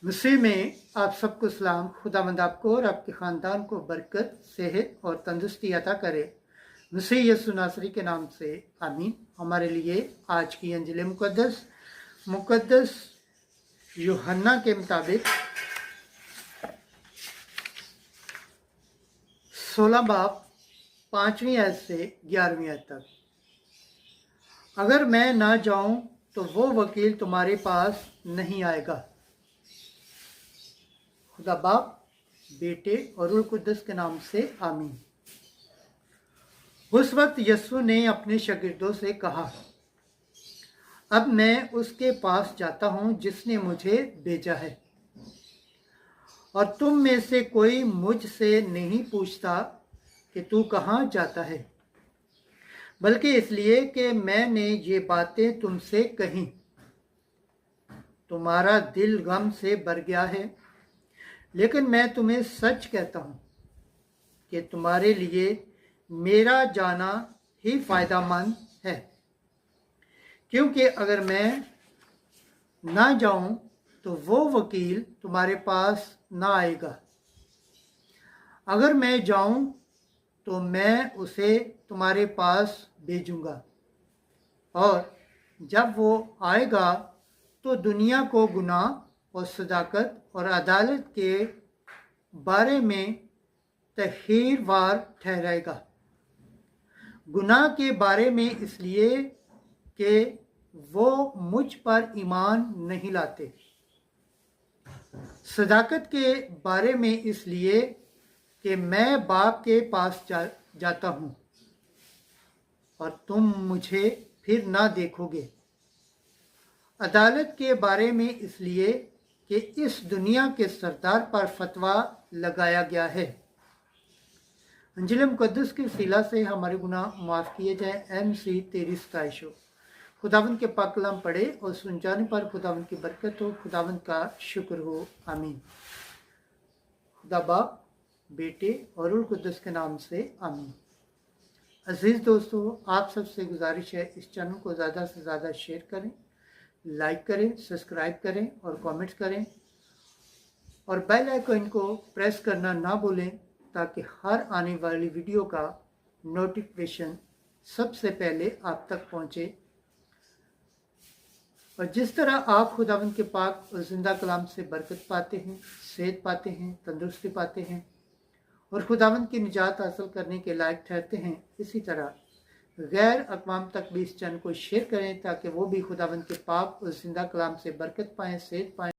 मसीह में आप सबको सलाम। खुदावंद आपको और आपके ख़ानदान को बरकत, सेहत और तंदुरुस्ती अता करे। मसीह यीशु नासरी के नाम से आमीन। हमारे लिए आज की अंजिल मुकद्दस यूहन्ना के मुताबिक 16 बाब 5वीं आयत से 11वीं आयत तक। अगर मैं ना जाऊं तो वो वकील तुम्हारे पास नहीं आएगा। खुदा बाप, बेटे और रूह कुद्दस के नाम से आमीन। उस वक्त यीशु ने अपने शागिर्दों से कहा, अब मैं उसके पास जाता हूं जिसने मुझे भेजा है, और तुम में से कोई मुझसे नहीं पूछता कि तू कहाँ जाता है, बल्कि इसलिए कि मैंने ये बातें तुमसे कही। तुम्हारा दिल गम से भर गया है, लेकिन मैं तुम्हें सच कहता हूँ कि तुम्हारे लिए मेरा जाना ही फायदेमंद है, क्योंकि अगर मैं ना जाऊं तो वो वकील तुम्हारे पास ना आएगा। अगर मैं जाऊं तो मैं उसे तुम्हारे पास भेजूंगा, और जब वो आएगा तो दुनिया को गुनाह और सदाकत और अदालत के बारे में तखीरवार ठहराएगा। गुनाह के बारे में इसलिए कि वो मुझ पर ईमान नहीं लाते, सदाकत के बारे में इसलिए कि मैं बाप के पास जाता हूँ और तुम मुझे फिर ना देखोगे। अदालत के बारे में इसलिए कि इस दुनिया के सरदार पर फतवा लगाया गया है। अंजिल मुकद्दस की वसीला से हमारे गुनाह माफ़ किए जाएं। MC तेरी सताइश हो। खुदावंद के पाक कलाम पढ़े और सुन जाने पर खुदावंद की बरकत हो। खुदावंद का शुक्र हो। आमीन। खुदा बाप, बेटे और रूह कुद्दस के नाम से आमीन। अजीज़ दोस्तों, आप सबसे गुजारिश है, इस चैनल को ज़्यादा से ज़्यादा शेयर करें, लाइक करें, सब्सक्राइब करें और कमेंट्स करें, और बेल आइकन को प्रेस करना ना भूलें, ताकि हर आने वाली वीडियो का नोटिफिकेशन सबसे पहले आप तक पहुंचे। और जिस तरह आप खुदावंद के पाक और ज़िंदा कलाम से बरकत पाते हैं, सेहत पाते हैं, तंदुरुस्ती पाते हैं और खुदावंद की निजात हासिल करने के लायक ठहरते हैं, इसी तरह गैर अक़वाम तक भी इस चैनल को शेयर करें, ताकि वो भी खुदावंद के पाक और ज़िंदा कलाम से बरकत पाएँ, सेहत पाएँ